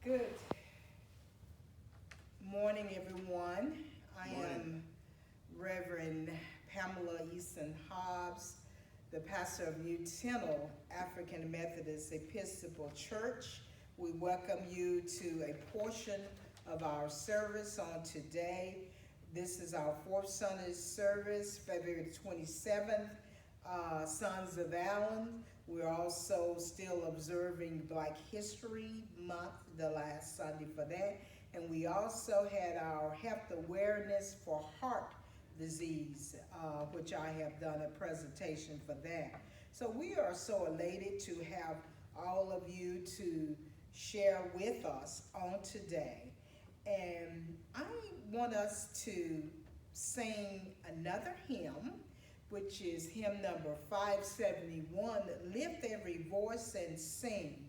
Good morning, everyone. I am Reverend Pamela Easton Hobbs, the pastor of Tennille African Methodist Episcopal Church. We welcome you to a portion of our service on today. This is our fourth Sunday service, February 27th, Sons of Allen. We're also still observing Black History Month, the last Sunday for that. And we also had our health awareness for heart disease, which I have done a presentation for that. So we are so elated to have all of you to share with us on today. And I want us to sing another hymn, which is hymn number 571, Lift Every Voice and Sing.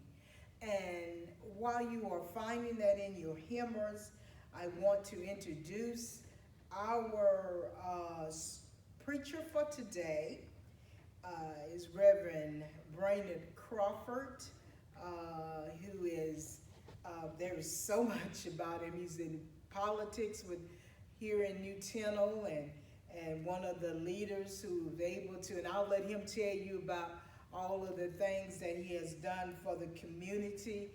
And while you are finding that in your hymners, I want to introduce our preacher for today. Is Reverend Brainard Crawford, who is, there is so much about him. He's in politics here in New Tennille, and one of the leaders who was able to, and I'll let him tell you about all of the things that he has done for the community.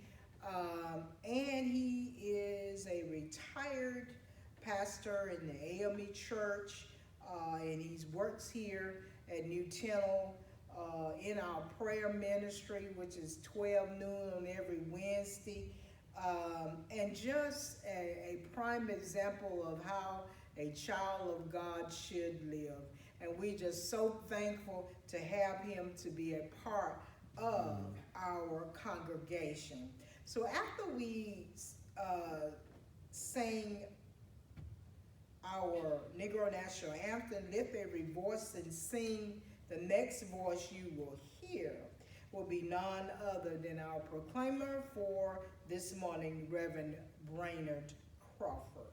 And he is a retired pastor in the AME Church, and he works here at New Tennille in our prayer ministry, which is 12 noon on every Wednesday. And just a prime example of how a child of God should live. And we're just so thankful to have him to be a part of our congregation. So after we sing our Negro National Anthem, Lift Every Voice and Sing, the next voice you will hear will be none other than our proclaimer for this morning, Reverend Brainard Crawford.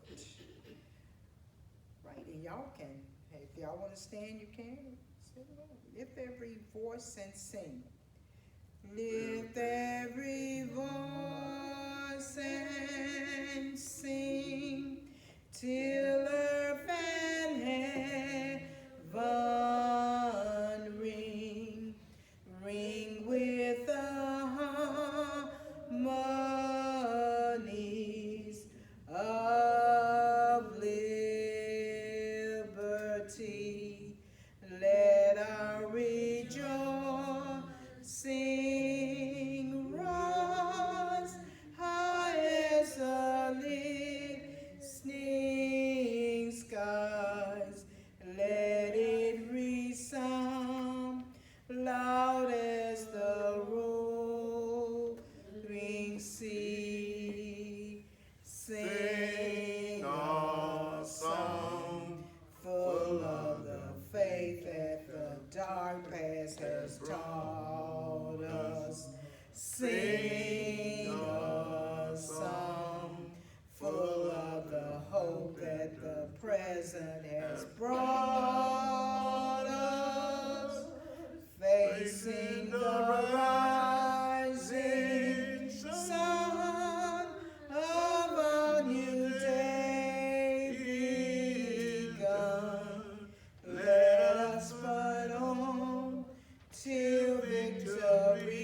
Right, and y'all can, if y'all want to stand, you can. Lift every voice and sing. Lift every voice and sing till earth and heaven ring with the harmonies of liberty. Let our rejoicing rise high as the listening skies. Let it resound loud as the rolling sea. Sing a song full of the faith that the dark past has taught us. Sing a song full of the hope that the present has brought us. Facing the rising sun of a new day begun. Let us fight on till victory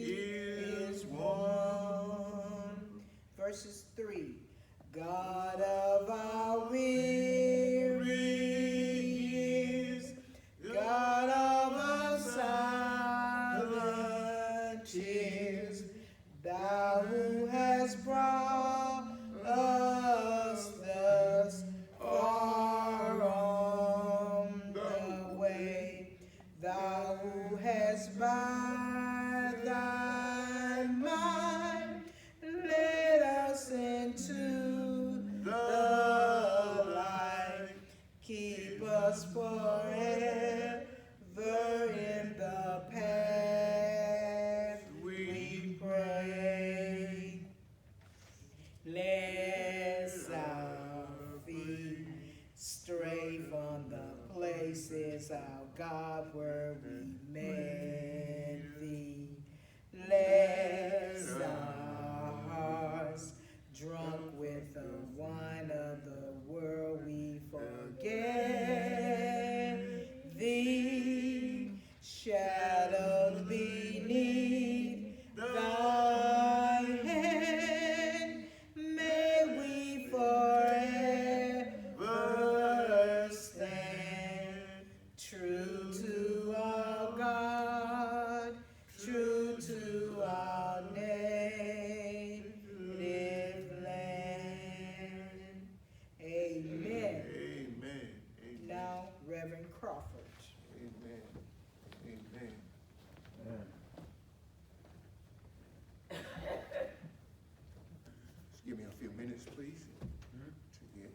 is won. Verses 3. God of our weary years, God of our silent tears, thou who hast brought us thus far on the way, thou who hast by thy might led us into the light. Keep us forever in the path, we pray. minutes, please, to get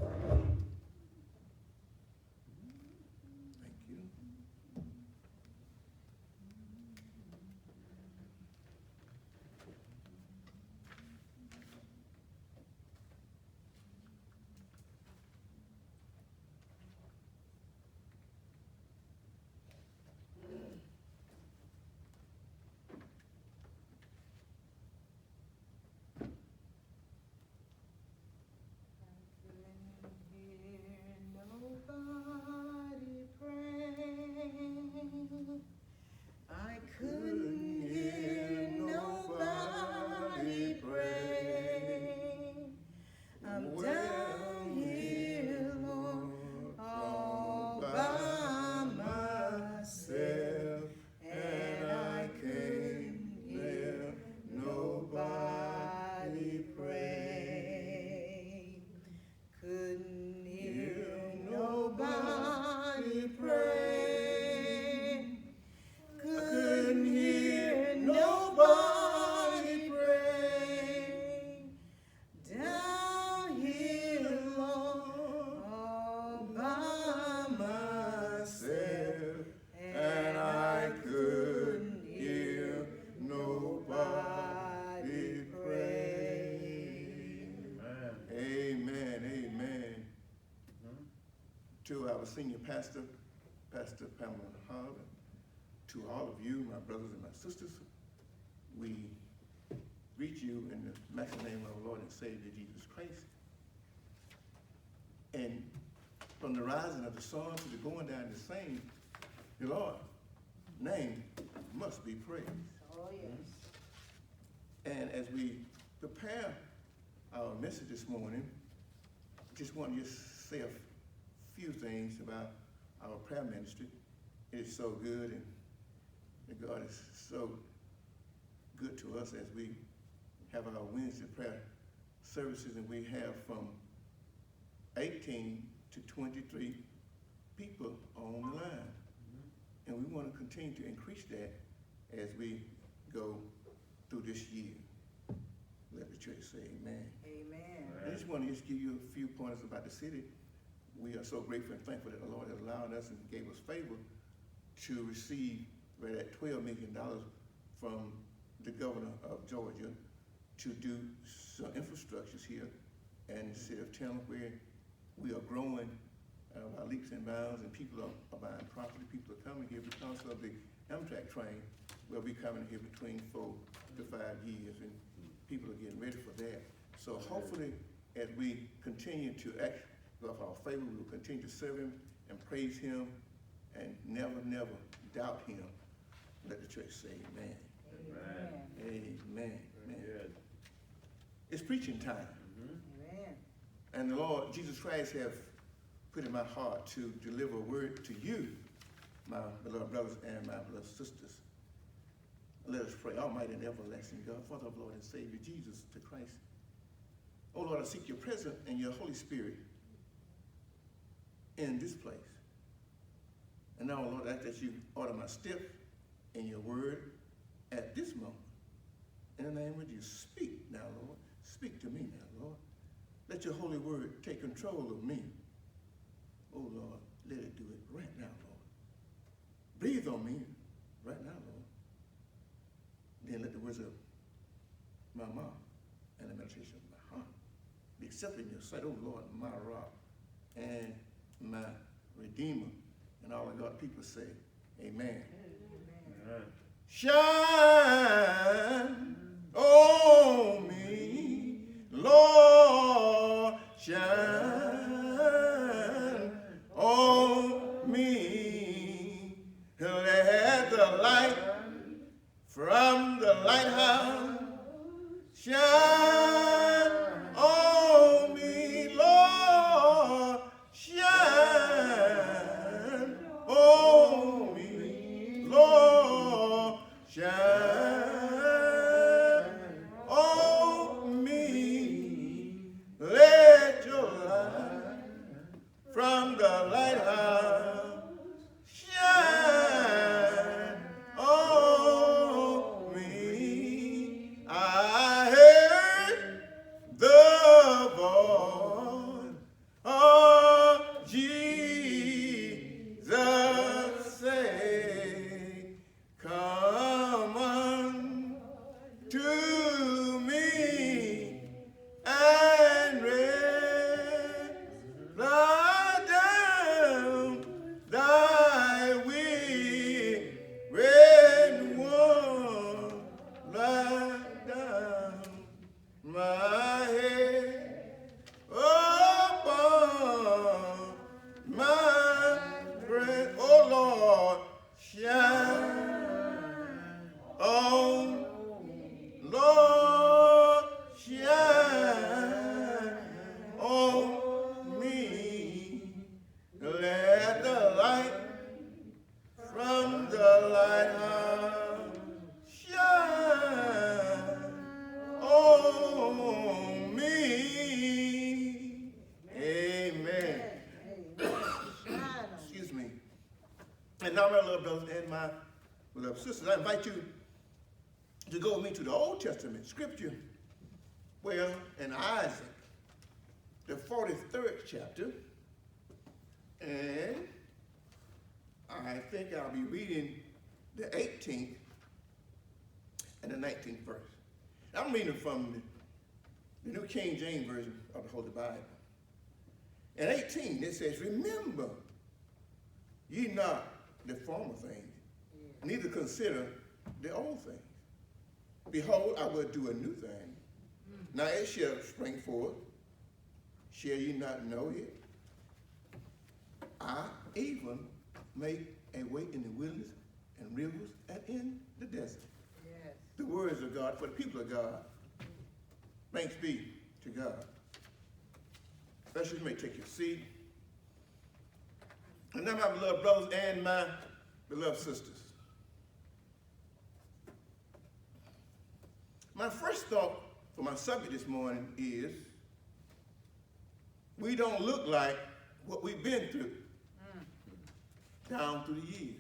Thank you. Nobody pray. I couldn't hear nobody pray. I'm down here, Lord, all by myself, and I couldn't hear nobody pray. Couldn't hear nobody pray. Couldn't hear nobody pray. Down here, Lord, all by myself, and I couldn't hear nobody pray. Amen, amen. To our senior pastor, Pastor Pamela Hall, to all of you, my brothers and my sisters, we greet you in the master name of our Lord and Savior Jesus Christ. And from the rising of the sun to the going down of the same, the Lord's name must be praised. Oh, yes. And as we prepare our message this morning, just want to just say a few things about our prayer ministry. It is so good, and God is so good to us as we have our Wednesday prayer services, and we have from 18 to 23 people on the line. And we want to continue to increase that as we go through this year. Let the church say amen. Amen. I just want to just give you a few pointers about the city. We are so grateful and thankful that the Lord has allowed us and gave us favor to receive right at $12 million from the governor of Georgia to do some infrastructures here in the city of Tennille, where we are growing by leaps and bounds, and people are buying property. People are coming here because of the Amtrak train. We'll be coming here between 4 to 5 years, and people are getting ready for that. So hopefully, as we continue to act with our favor, we will continue to serve him and praise him and never, never doubt him. Let the church say amen. Amen. Amen. Amen. It's preaching time. Amen. And the Lord Jesus Christ have put in my heart to deliver a word to you, my beloved brothers and my beloved sisters. Let us pray. Almighty and everlasting God, Father of Lord and Savior Jesus to Christ. Oh Lord, I seek your presence and your Holy Spirit in this place. And now, Lord, I ask that you order my steps in your word at this moment. In the name of Jesus, speak now, Lord. Speak to me now, Lord. Let your holy word take control of me. Oh, Lord, let it do it right now, Lord. Breathe on me right now, Lord. Then let the words of my mouth and the meditation of my heart be accepted in your sight, oh Lord, my rock and my redeemer. And all of God's people say, amen. Amen. Shine on me, Lord, shine on me. Let the light from the lighthouse shine on me, Lord, shine on me, Lord, shine on me. Let your light And now, my little brothers and my beloved sisters, I invite you to go with me to the Old Testament scripture, well, in Isaac, the 43rd chapter, and I think I'll be reading the 18th and the 19th verse. I'm reading from the New King James Version of the Holy Bible. In 18, it says, remember ye not the former things, neither consider the old things. Behold, I will do a new thing. Now it shall spring forth. Shall ye not know it? I even make a way in the wilderness and rivers and in the desert. Yes. The words of God for the people of God. Thanks be to God. First, you may take your seat. And now, my beloved brothers and my beloved sisters, my first thought for my subject this morning is, we don't look like what we've been through down through the years.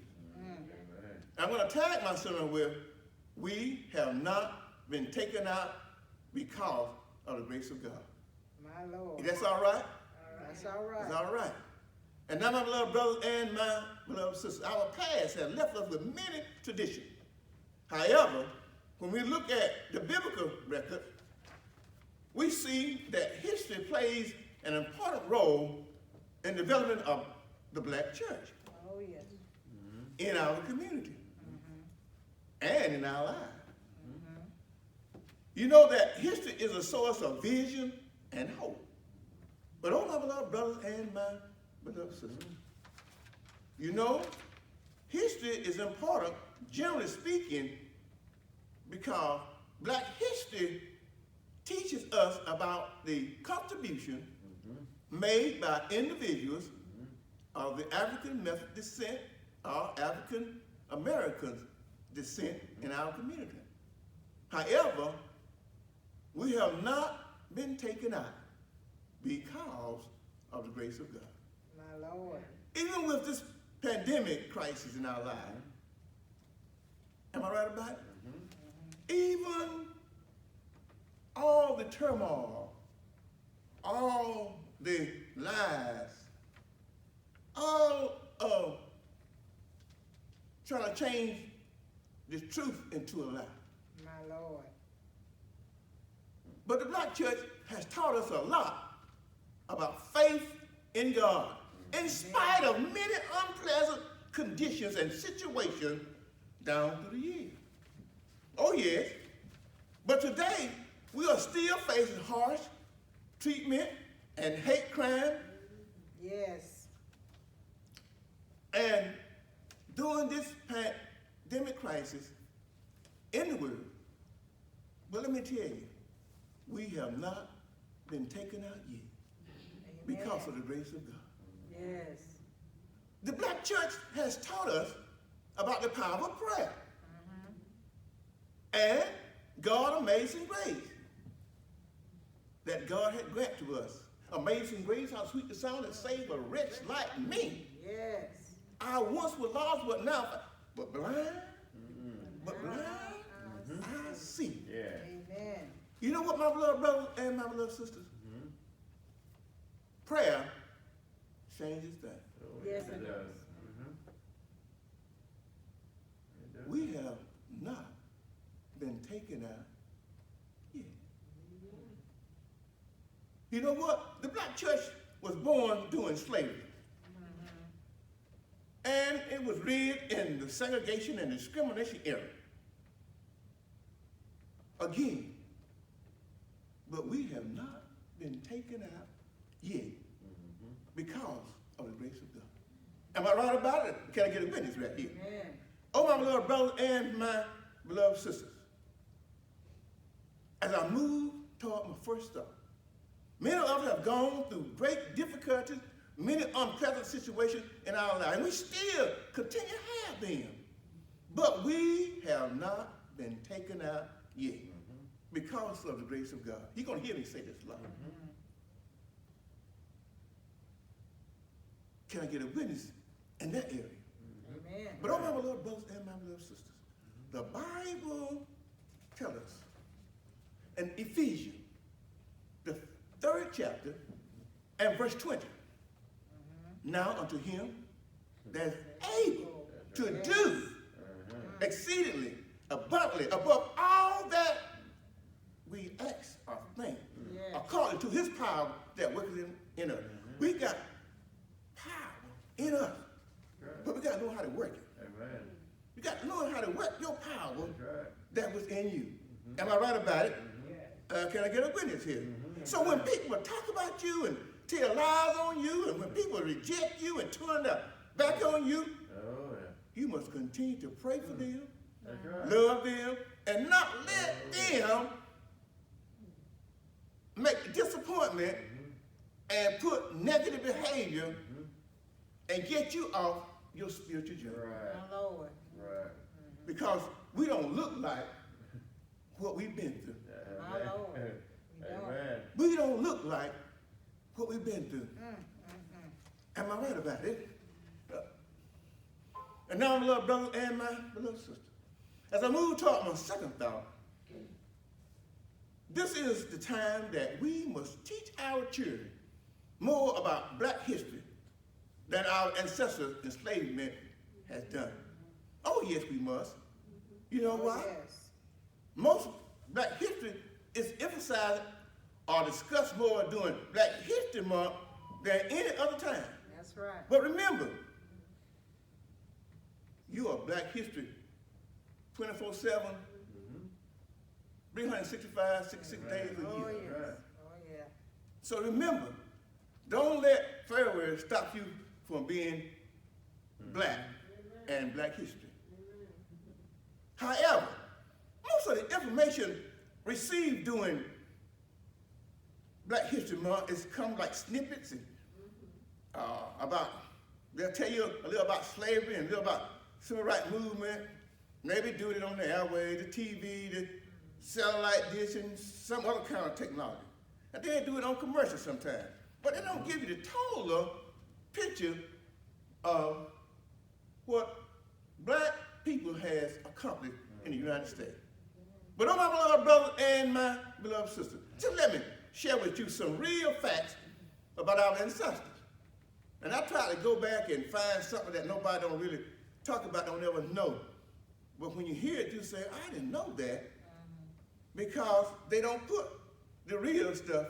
I'm going to tag my sermon with, we have not been taken out because of the grace of God. My Lord. That's all right? That's all right. That's all right. And now, my beloved brothers and my beloved sisters, our past has left us with many traditions. However, when we look at the biblical record, we see that history plays an important role in the development of the black church. Oh, yes. In our community and in our lives. You know that history is a source of vision and hope. But oh, my beloved brothers and my beloved sisters, you know, history is important, generally speaking, because black history teaches us about the contribution made by individuals of the African American descent or African Americans descent in our community. However, we have not been taken out because of the grace of God. My Lord. Even with this pandemic crisis in our lives, am I right about it? Even all the turmoil, all the lies, all of trying to change the truth into a lie. My Lord. But the black church has taught us a lot about faith in God, in spite of many unpleasant conditions and situations down through the years. Oh yes, but today we are still facing harsh treatment and hate crime. Yes. And during this pandemic crisis in the world, but let me tell you, we have not been taken out yet because of the grace of God. Yes. The black church has taught us about the power of prayer and God's amazing grace that God had granted to us. Amazing grace, how sweet the sound that saved a wretch like me. Yes. I once was lost, but now, but blind, I see. Yeah. Amen. You know what, my beloved brothers and my beloved sisters? Prayer changes things. Yes, it does. We have not been taken out yet. You know what? The black church was born during slavery. And it was reared in the segregation and discrimination era. Again, but we have not been taken out yet because of the grace of God. Am I right about it? Can I get a witness right here? Amen. Oh, my beloved brothers and my beloved sisters, as I move toward my first thought, many of us have gone through great difficulties, many unpleasant situations in our lives, and we still continue to have them. But we have not been taken out yet because of the grace of God. You're going to hear me say this a lot. Can I get a witness in that area? But oh, my beloved brothers and my beloved sisters, the Bible tells us in Ephesians, the 3rd chapter, and verse 20, now unto him that is able to do exceedingly abundantly above all that we ask or think, according to his power that worketh in us. We got power in us, but we got to know how to work it. Amen. You got to know how to work your power that was in you. Am I right about it? Can I get a witness here? So when people talk about you and tell lies on you, and when people reject you and turn their back on you, you must continue to pray for them, love them, and not let them make disappointment and put negative behavior and get you off your spiritual journey. My Lord. Because we don't look like what we've been through. My Lord. Amen. We don't look like what we've been through. Am I right about it? And now, my beloved brother and my beloved sister, as I move toward my second thought, this is the time that we must teach our children more about black history than our ancestors' enslavement has done. Oh, yes, we must. You know why? Yes. Most black history is emphasized or discussed more during Black History Month than any other time. That's right. But remember, you are Black history 24/7, 365, 66 days a year. Oh, yes. Oh, yeah. So remember, don't let February stop you from being black and black history. However, most of the information received during Black History Month is come like snippets and, they'll tell you a little about slavery and a little about civil rights movement. Maybe do it on the airways, the TV, the satellite dish, and some other kind of technology. And they do it on commercials sometimes. But they don't give you the total picture of what black people has accomplished in the United States. But oh, my beloved brother and my beloved sister, just let me share with you some real facts about our ancestors. And I try to go back and find something that nobody don't really talk about, don't ever know. But when you hear it, you say, I didn't know that, because they don't put the real stuff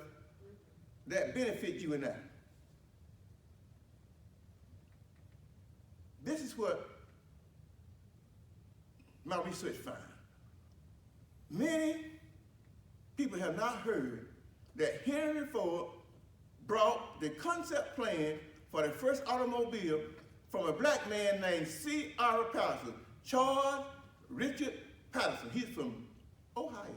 that benefit you and I. This is what my research found. Many people have not heard that Henry Ford brought the concept plan for the first automobile from a black man named C. R. Patterson, Charles Richard Patterson. He's from Ohio.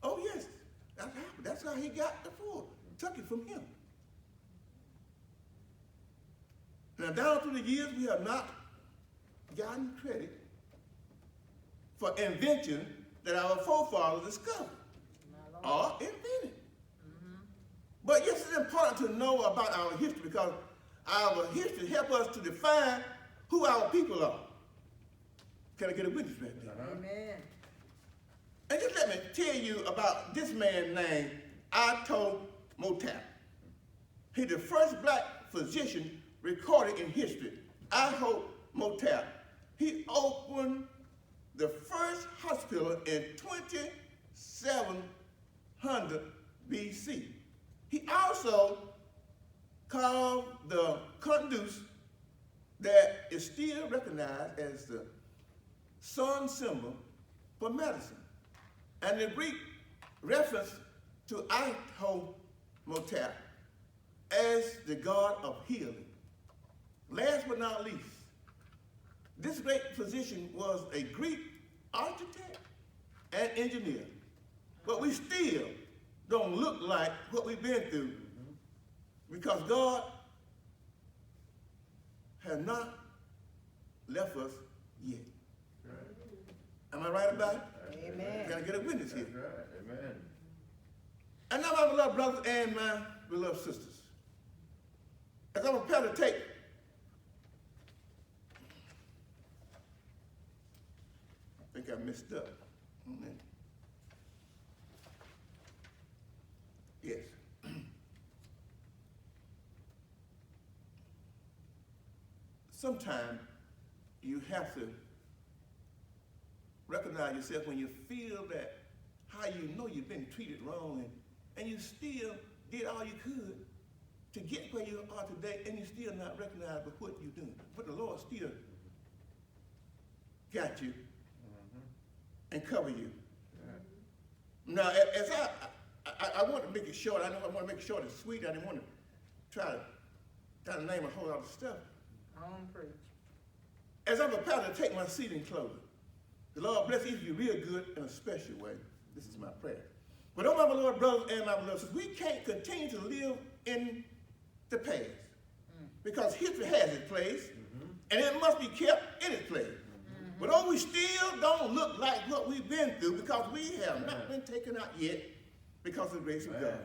Oh yes, that happened. That's how he got the Ford. Took it from him. Now down through the years, we have not gotten credit for invention that our forefathers discovered or invented. But yes, it's important to know about our history, because our history helps us to define who our people are. Can I get a witness right there? Amen. And just let me tell you about this man named Otto Motap. He's the first black physician recorded in history. Otto Motap. He opened the first hospital in 2700 BC. He also carved the conduce that is still recognized as the sun symbol for medicine. And the Greek reference to Motap as the god of healing. Last but not least, this great physician was a Greek architect and engineer. But we still don't look like what we've been through, because God has not left us yet. Am I right about it? Amen. Can I get a witness here? That's right. Amen. And now, my beloved brothers and my beloved sisters, as I'm prepared to take I messed up. Yes. Sometimes you have to recognize yourself when you feel that how you know you've been treated wrong and you still did all you could to get where you are today, and you still not recognized for what you're doing. But the Lord still got you and cover you. Now, as I want to make it short. I know I want to make it short and sweet. I didn't want to try to name a whole lot of stuff. Preach. As I'm about to take my seat in closing, the Lord bless each of you real good in a special way. This is my prayer. But oh, my beloved brothers and my beloved sisters, we can't continue to live in the past because history has its place and it must be kept in its place. But oh, we still don't look like what we've been through because we have not been taken out yet because of the grace of God.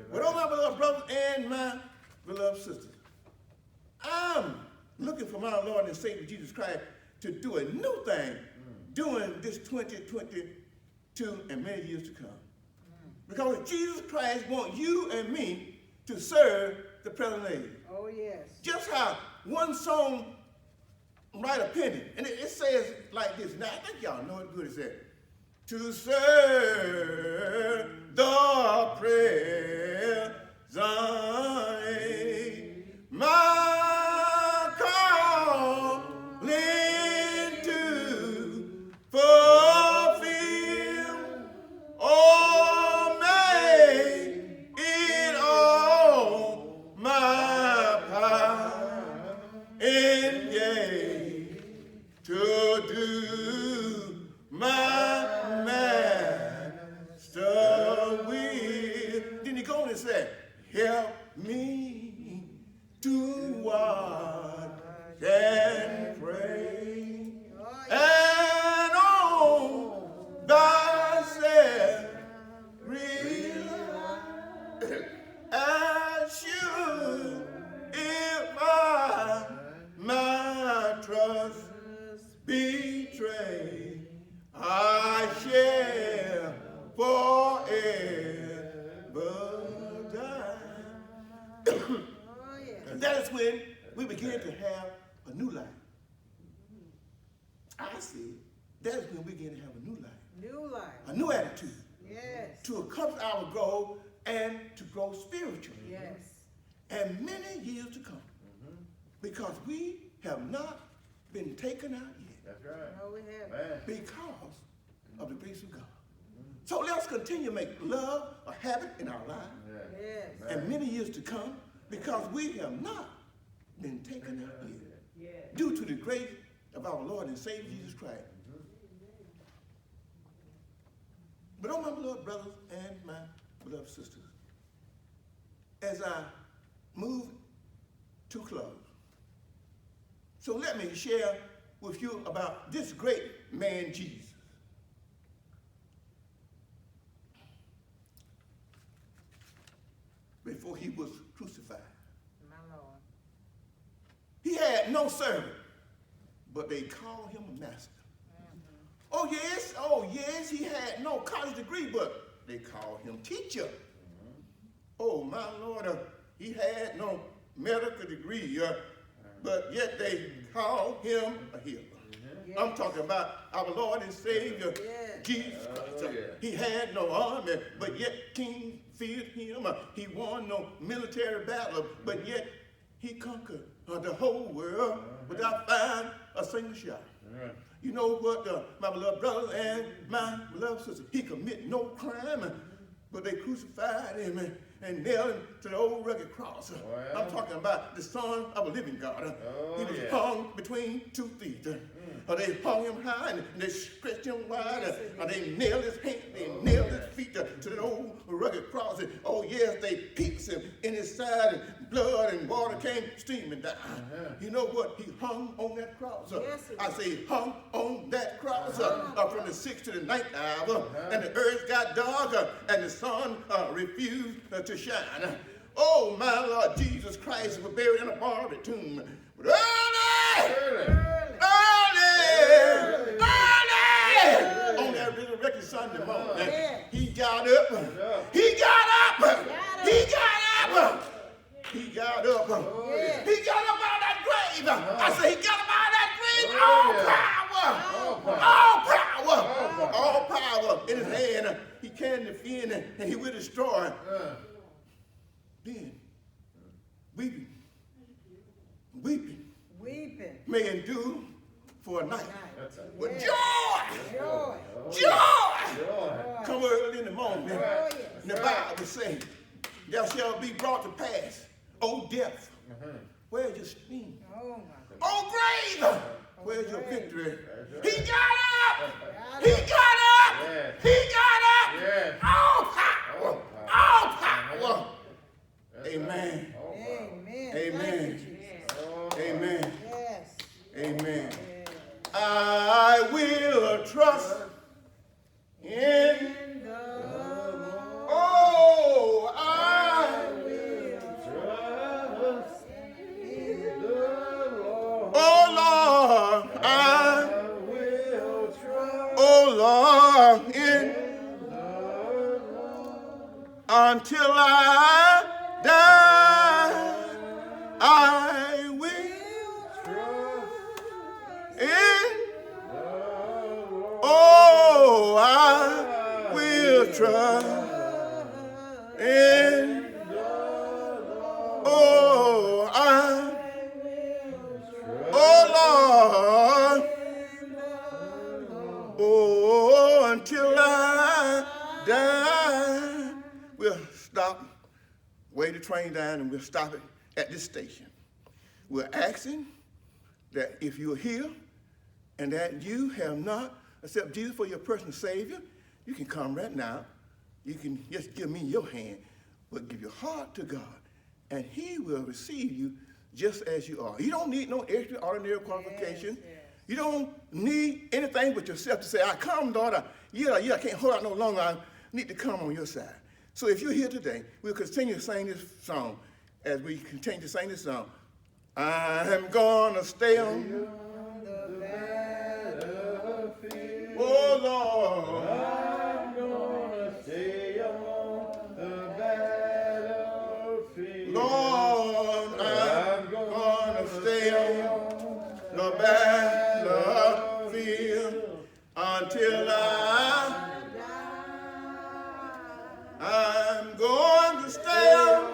But oh, my beloved brothers and my beloved sisters, I'm looking for my Lord and Savior Jesus Christ to do a new thing during this 2022 and many years to come. Because Jesus Christ wants you and me to serve the present age. Oh, yes. Just how one song write a penny, and it says like this. Now, I think y'all know it good. It said, to serve the present age, my calling to fulfill. Oh, make it all my power and yea to do my master will. Then he go on and say, help me to watch and pray, and on thyself rely, as should if my trust betray, I shall forever die. And that is when we begin to have a new life. I see. That is when we begin to have a new life. New life. A new attitude. Yes. To accomplish our goal and to grow spiritually. Yes. And many years to come. Because we have not been taken out yet. That's right. No, we haven't. Because of the grace of God. So let's continue to make love a habit in our lives. Yes. And many years to come, because we have not been taken out yet. Yes. Due to the grace of our Lord and Savior Jesus Christ. But oh, my beloved brothers and my beloved sisters, as I move to close, so let me share with you about this great man, Jesus. Before he was crucified. My Lord. He had no servant, but they called him a master. Oh yes, he had no college degree, but they called him teacher. Oh my Lord, he had no medical degree, but yet they called him a healer. Yes. I'm talking about our Lord and Savior, Jesus Christ. He had no army, but yet King feared him. He won no military battle, but yet he conquered the whole world without firing a single shot. You know what, my beloved brother and my beloved sister, he committed no crime, but they crucified him and nailed him to the old rugged cross. I'm talking about the Son of a living God. He was hung between two thieves. They hung him high and they stretched him wide. They nailed his hands, they nailed his feet to the old rugged cross. Oh yes, they pierced him in his side, and blood and water came streaming down. You know what? He hung on that cross. I say he hung on that cross from the 6th to the 9th hour, and the earth got dark, and the sun refused to shine. Oh my Lord, Jesus Christ was buried in a marble tomb. But early! grave. I said, he got him out of that grave. All power in his hand. He can defend and he will destroy. Then, weeping may endure for a night. But joy come early in the morning. And the Bible says, there shall be brought to pass, O death, where's your sting? O grave, where's your victory? He got up! He got up! He got up! All power! All power! Amen. Amen. Amen. Amen. I will trust in the Lord. Oh, I will trust in the Lord. Oh, Lord, I will trust. Oh, Lord, in the Lord. Until I die, I will trust in. Oh, I will trust in. Oh, Lord. Oh, until I die. We'll stop, weigh the train down, and we'll stop it at this station. We're asking that if you're here and that you have not accepted Jesus for your personal Savior, you can come right now. You can just give me your hand, but give your heart to God, and he will receive you just as you are. You don't need no extraordinary qualification. Yes. You don't need anything but yourself to say, I come, daughter. Yeah, I can't hold out no longer. I need to come on your side. So if you're here today, we'll continue to sing this song. As we continue to sing this song, I'm gonna stay on the battlefield. Oh, Lord. I'm gonna stay on the battlefield. Lord, I'm gonna stay on the battlefield until I'm going to stay on.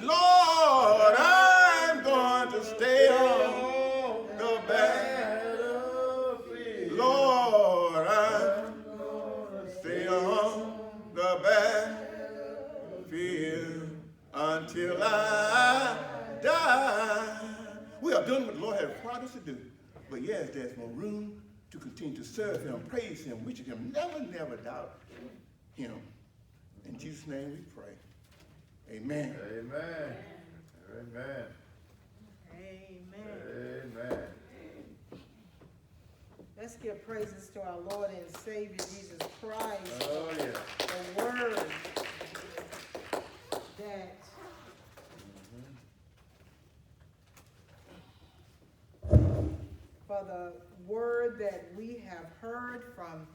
Lord, I'm going to stay on the battlefield. Lord, I'm going to stay on the battlefield until I die. We are doing what the Lord has promised us to do. But yes, there's more room to continue to serve him, praise him, worship him, never doubt him. In Jesus' name we pray. Amen. Amen. Amen. Amen. Let's give praises to our Lord and Savior Jesus Christ. Oh, yeah. The word that for the word that we have heard from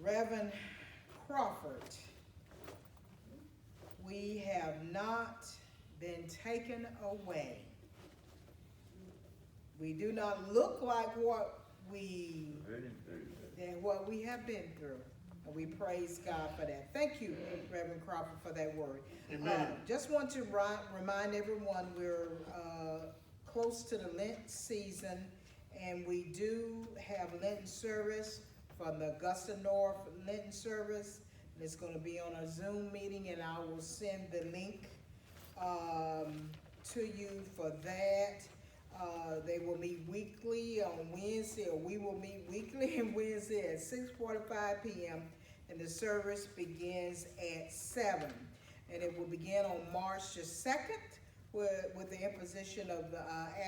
Reverend Crawford. We have not been taken away. We do not look like what we have been through. And we praise God for that. Thank you, Reverend Crawford, for that word. Just want to remind everyone we're close to the Lent season, and we do have Lenten service from the Augusta North Lenten service. It's going to be on a Zoom meeting, and I will send the link to you for that. They will meet weekly on Wednesday, or we will meet weekly on Wednesday at 6:45 p.m. and the service begins at 7. And it will begin on March the 2nd with the imposition of the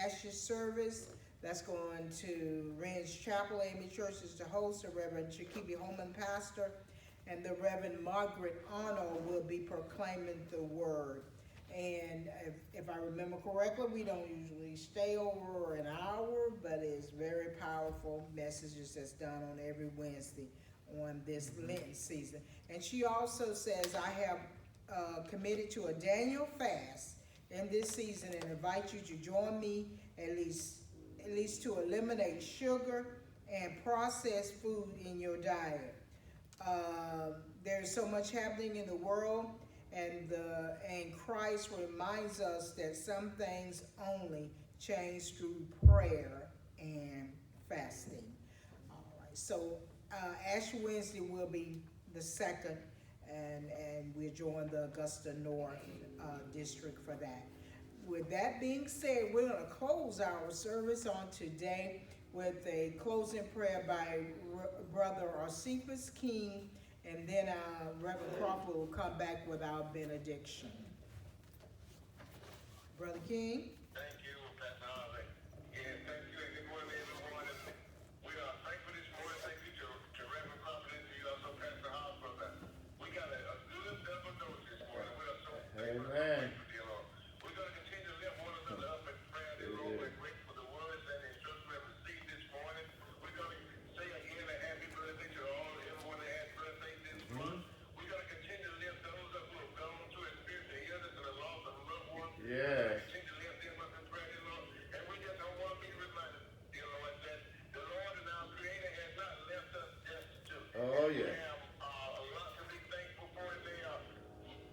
Ashes service. That's going to Wren's Chapel. Amy Church is the host, the Reverend Chikibi Holman, pastor, and the Reverend Margaret Arnold will be proclaiming the word. And if I remember correctly, we don't usually stay over an hour, but it's very powerful messages that's done on every Wednesday on this Lenten season. And she also says, I have committed to a Daniel fast. in this season and invite you to join me at least to eliminate sugar and processed food in your diet. There's so much happening in the world, and Christ reminds us that some things only change through prayer and fasting. All right, so Ash Wednesday will be the second, and we'll join the Augusta North District for that. With that being said, we're going to close our service on today with a closing prayer by Brother Arcephus King, and then Reverend Crawford will come back with our benediction. Brother King. Thank you, Pastor Harvey. Yeah, thank you, and good morning, everyone. We are thankful this morning. Thank you to Reverend Crawford and to you also, Pastor Harvey. We got a good double dose this morning. We are so thankful. Amen. Dear Lord. We're going to continue to lift one another up in prayer. Dear Lord, we're grateful for the words and the instructions we have received this morning. We're going to say again a happy birthday to everyone that had birthday this month. We're going to continue to lift those up who have gone through a spiritual illness and the loss of a loved one. Yes. Continue to lift them up in prayer, dear Lord. And we just don't want to be reminded, dear Lord, that the Lord and our Creator has not left us destitute. Oh, yeah. We have a lot to be thankful for. There are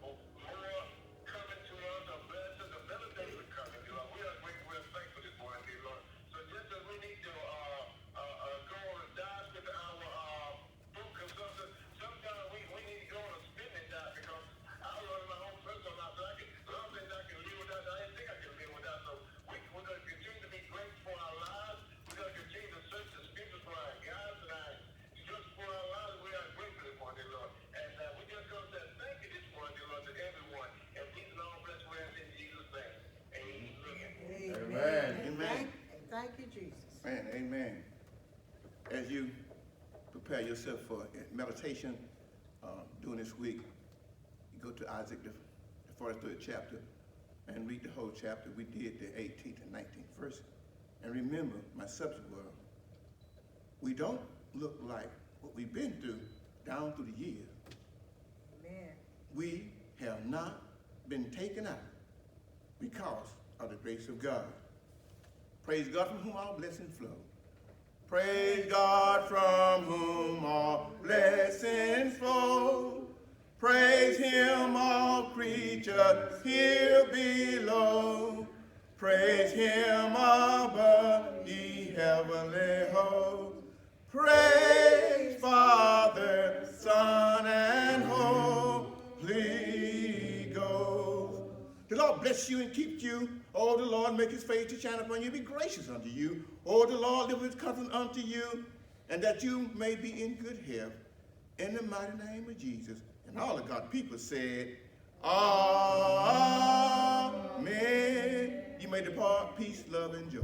more coming to us, our blessings, the better days are coming, dear Lord. We are grateful and thankful this morning, dear Lord. So just as we need to go on a dive with our food consumption, sometimes we need to go on a spending dive because I run my own personal life. So a lot of things I can live without. I didn't think I could live without. So we're going to continue to be grateful for our lives. We're going to continue to search the scriptures for our guides and our instructions for our lives. We are grateful this morning, dear Lord. And we just going to say thank you this morning, dear Lord, to everyone. And these are all blessed words in Jesus' name. Amen. Amen. Amen. Thank you, Jesus. Man, amen. As you prepare yourself for meditation during this week, you go to Isaac, the 43rd chapter, and read the whole chapter. We did the 18th and 19th verse. And remember, my subject was, we don't look like what we've been through down through the years. Amen. We have not been taken out because of the grace of God. Praise God from whom all blessings flow. Praise God from whom all blessings flow. Praise him, all creatures here below. Praise him above, ye heavenly hosts. Praise Father, Son, and Holy Ghost. The Lord bless you and keep you. Oh, the Lord make his face to shine upon you, be gracious unto you. Oh, the Lord lift his covenant unto you, and that you may be in good health. In the mighty name of Jesus. And all of God's people said, Amen. You may depart, peace, love, and joy.